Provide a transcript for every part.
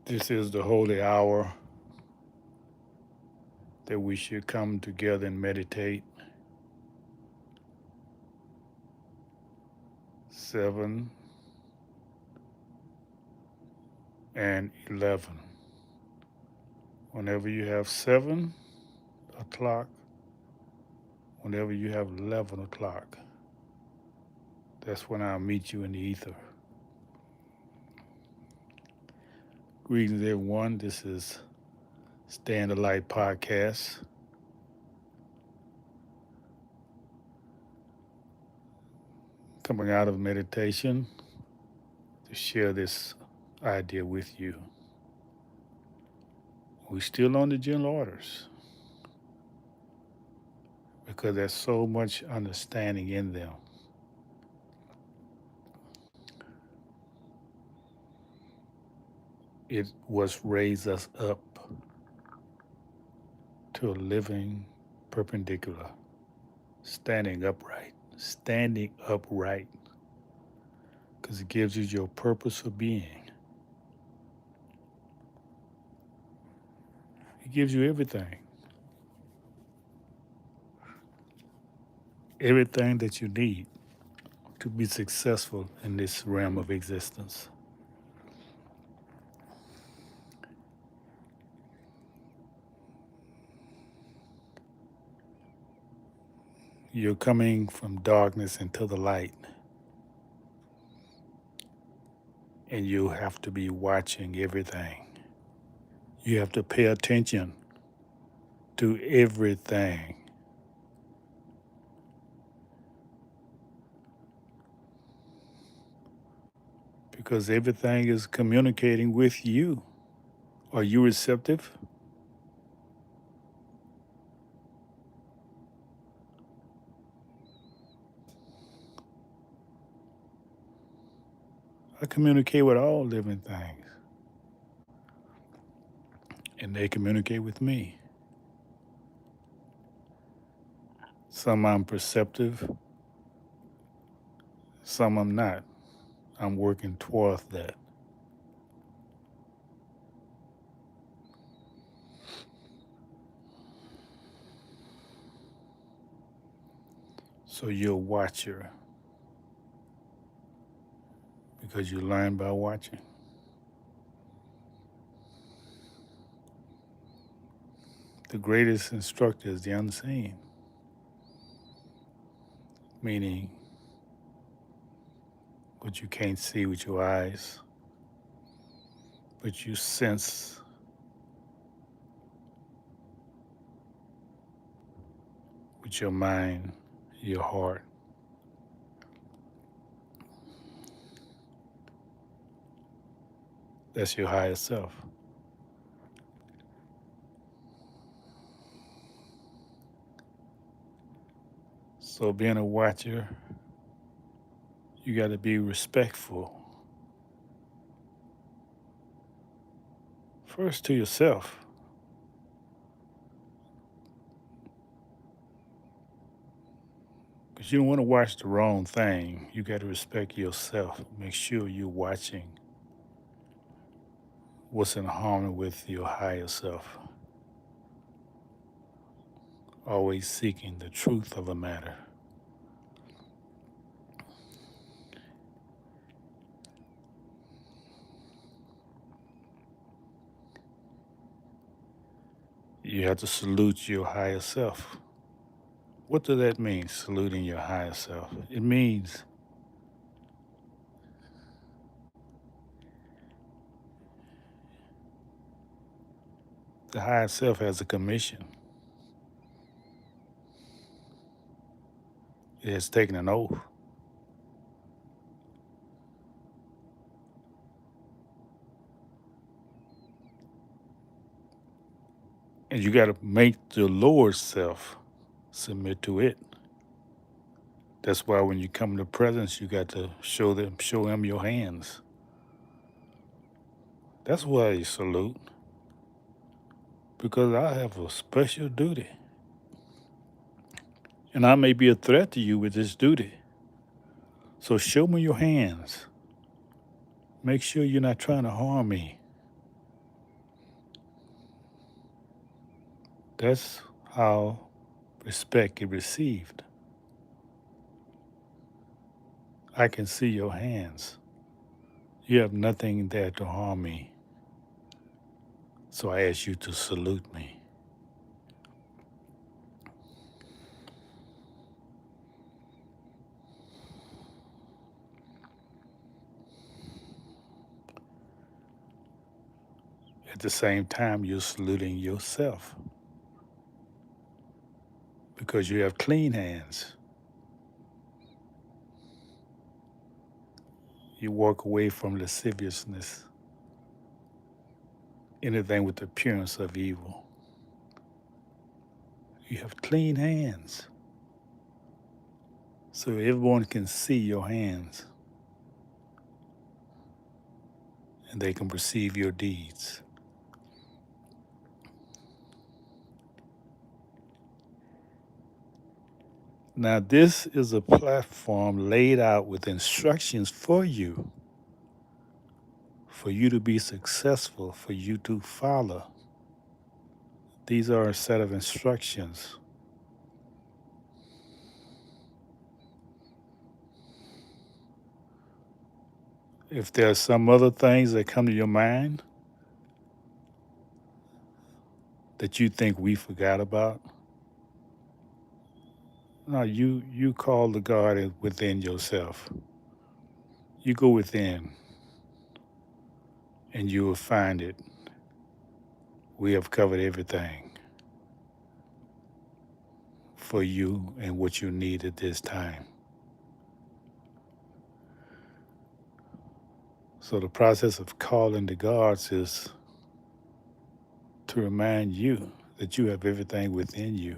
This is the holy hour that we should come together and meditate. 7 and 11. Whenever you have 7 o'clock, whenever you have 11 o'clock, that's when I'll meet you in the ether. Greetings, everyone. This is Stay in the Light podcast. Coming out of meditation to share this idea with you. We're still on the general orders because there's so much understanding in them. It was raise us up to a living perpendicular, standing upright, because it gives you your purpose for being. It gives you everything that you need to be successful in this realm of existence. You're coming from darkness into the light, and you have to be watching everything. You have to pay attention to everything. Because everything is communicating with you. Are you receptive? I communicate with all living things, and they communicate with me. Some I'm perceptive, some I'm not. I'm working towards that. So you're a watcher because you learn by watching. The greatest instructor is the unseen, meaning what you can't see with your eyes, but you sense with your mind, your heart. That's your higher self. So being a watcher, you got to be respectful. First to yourself. Because you don't want to watch the wrong thing. You got to respect yourself. Make sure you're watching what's in harmony with your higher self. Always seeking the truth of a matter. You have to salute your higher self. What does that mean, saluting your higher self? It means the higher self has a commission. It has taken an oath. And you got to make the lower self submit to it. That's why when you come to presence, you got to show them your hands. That's why you salute. Because I have a special duty. And I may be a threat to you with this duty. So show me your hands. Make sure you're not trying to harm me. That's how respect is received. I can see your hands. You have nothing there to harm me, so I ask you to salute me. At the same time, you're saluting yourself because you have clean hands. You walk away from lasciviousness, anything with the appearance of evil. You have clean hands, so everyone can see your hands and they can perceive your deeds. Now, this is a platform laid out with instructions for you to be successful, for you to follow. These are a set of instructions. If there are some other things that come to your mind that you think we forgot about, no, you call the God within yourself. You go within and you will find it. We have covered everything for you and what you need at this time. So the process of calling the gods is to remind you that you have everything within you,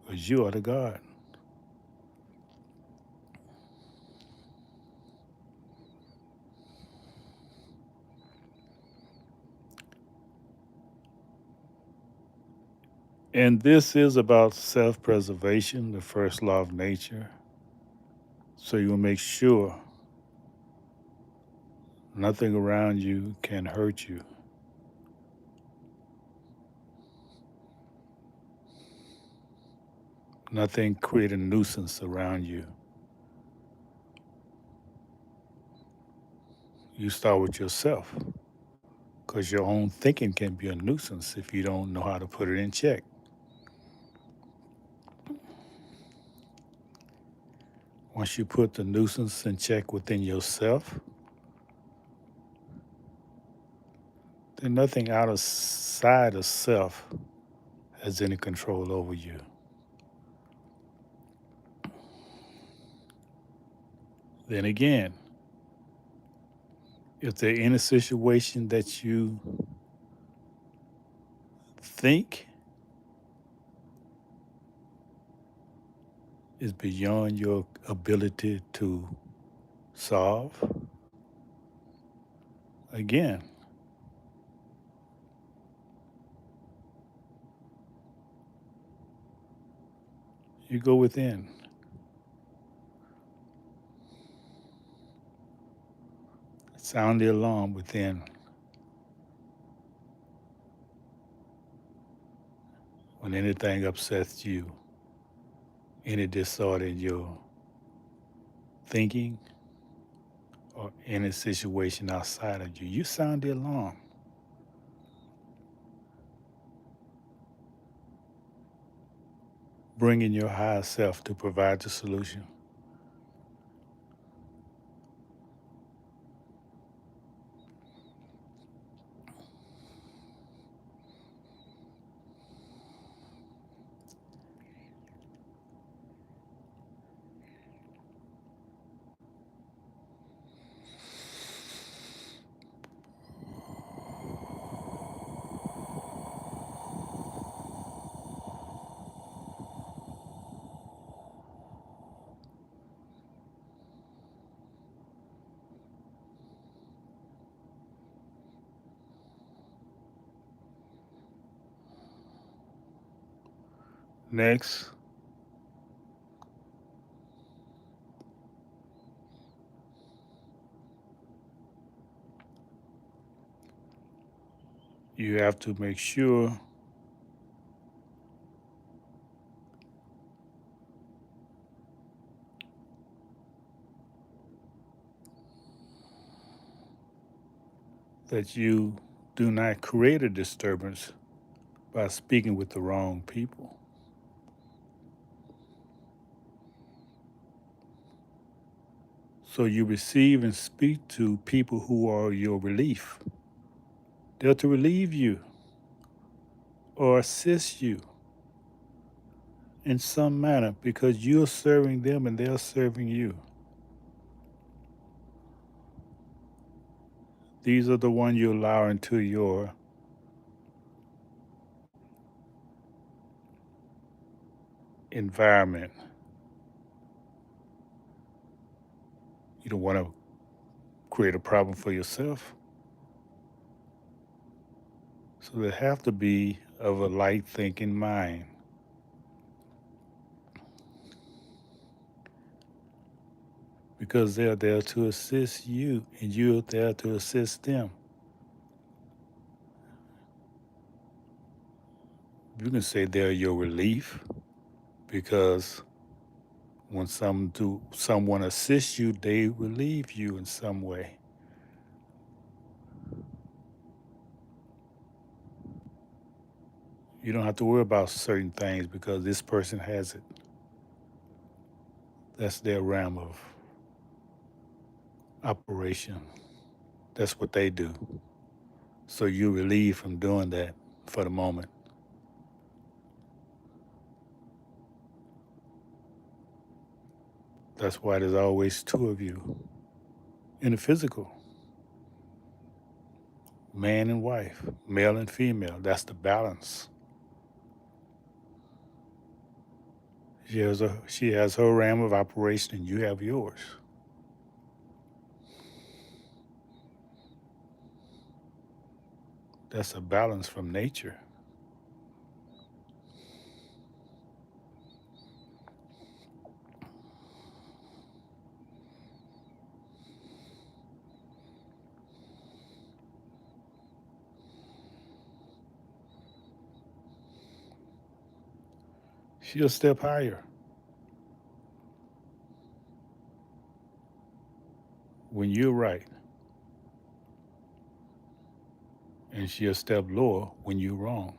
because you are the God. And this is about self-preservation, the first law of nature. So you will make sure nothing around you can hurt you. Nothing create a nuisance around you. You start with yourself, because your own thinking can be a nuisance if you don't know how to put it in check. Once you put the nuisance in check within yourself, then nothing outside of self has any control over you. Then again, if there any situation that you think is beyond your ability to solve, again, you go within. Sound the alarm within. When anything upsets you, any disorder in your thinking, or any situation outside of you, you sound the alarm. Bring in your higher self to provide the solution. Next, you have to make sure that you do not create a disturbance by speaking with the wrong people. So you receive and speak to people who are your relief. They're to relieve you or assist you in some manner because you're serving them and they're serving you. These are the ones you allow into your environment. You don't want to create a problem for yourself. So they have to be of a light thinking mind. Because they're there to assist you and you're there to assist them. You can say they're your relief because when someone assists you, they relieve you in some way. You don't have to worry about certain things because this person has it. That's their realm of operation. That's what they do. So you're relieved from doing that for the moment. That's why there's always two of you in the physical, man and wife, male and female. That's the balance. She has her realm of operation and you have yours. That's a balance from nature. She'll step higher when you're right, and she'll step lower when you're wrong.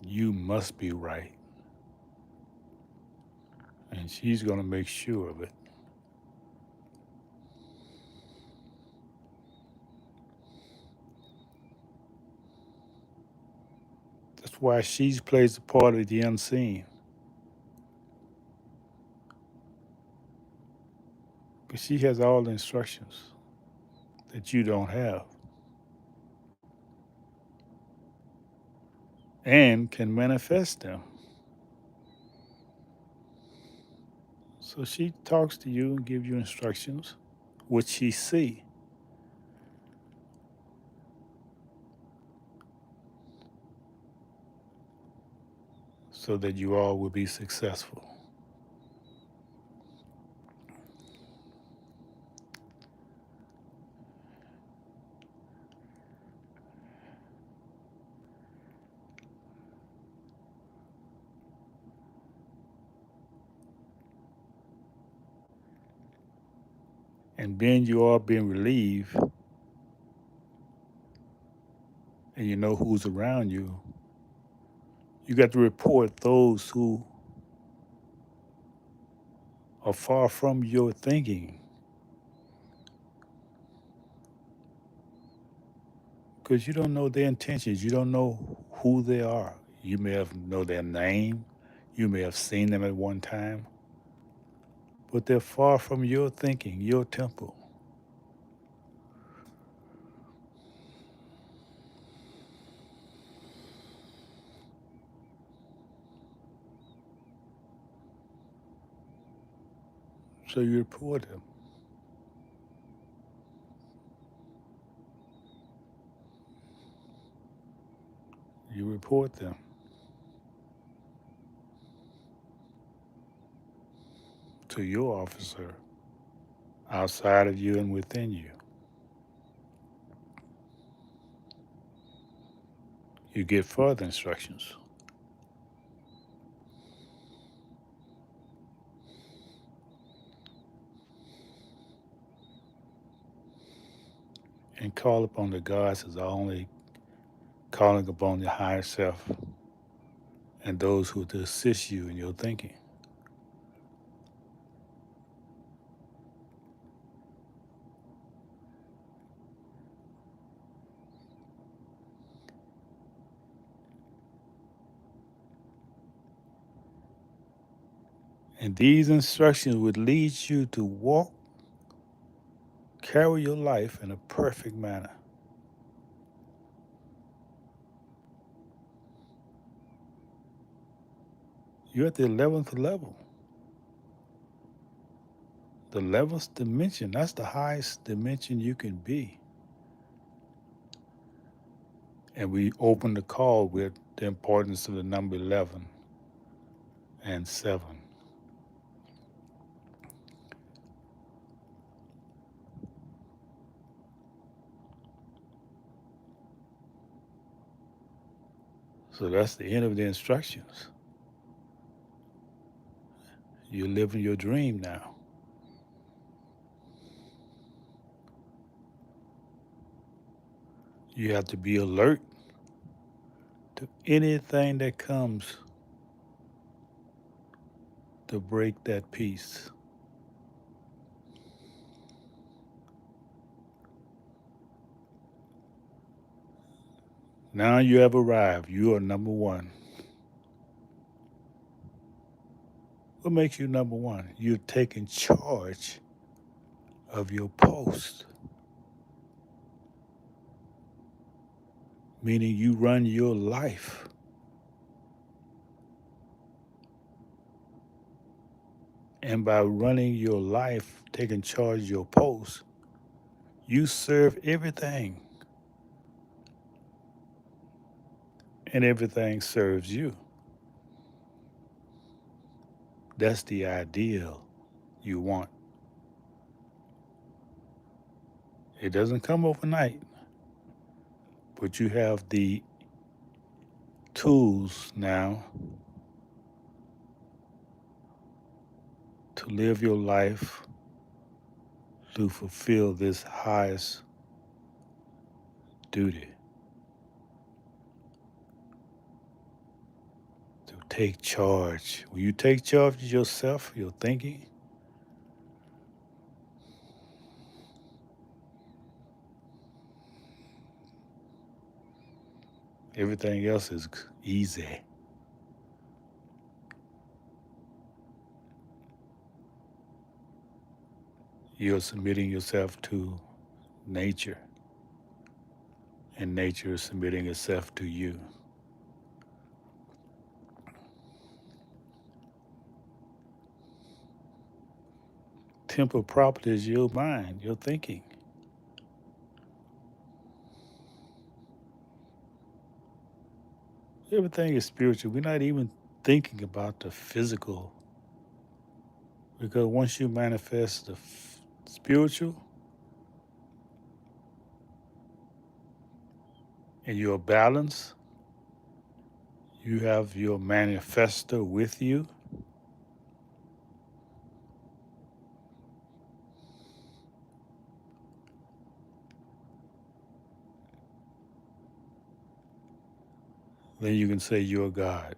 You must be right, and she's going to make sure of it. That's why she plays the part of the unseen, because she has all the instructions that you don't have and can manifest them. So she talks to you and gives you instructions, what she see, so that you all will be successful. And then you are being relieved and you know who's around you. You got to report those who are far from your thinking because you don't know their intentions. You don't know who they are. You may have know their name. You may have seen them at one time, but they're far from your thinking, your temple. So you report them. You report them to your officer outside of you and within you. you get further instructions. And call upon the gods as only calling upon the higher self and those who to assist you in your thinking. And these instructions would lead you to walk, carry your life in a perfect manner. You're at the 11th level. The 11th dimension, that's the highest dimension you can be. And we open the call with the importance of the number 11 and 7. So that's the end of the instructions. You're living your dream now. You have to be alert to anything that comes to break that peace. Now you have arrived. You are number one. What makes you number one? You're taking charge of your post, meaning you run your life. And by running your life, taking charge of your post, you serve everything. And everything serves you. That's the ideal you want. It doesn't come overnight, but you have the tools now to live your life to fulfill this highest duty. To take charge. When you take charge of yourself, your thinking, everything else is easy. You're submitting yourself to nature, and nature is submitting itself to you. Temporal property is your mind, your thinking. Everything is spiritual. We're not even thinking about the physical, because once you manifest the spiritual and you're balanced, you have your manifestor with you. Then you can say you're God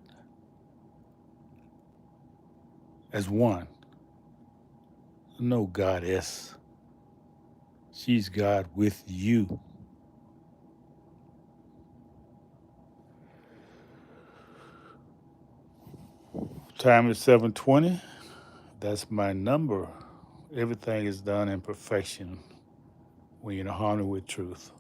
as one. No goddess. She's God with you. Time is 7:20. That's my number. Everything is done in perfection when you're in harmony with truth.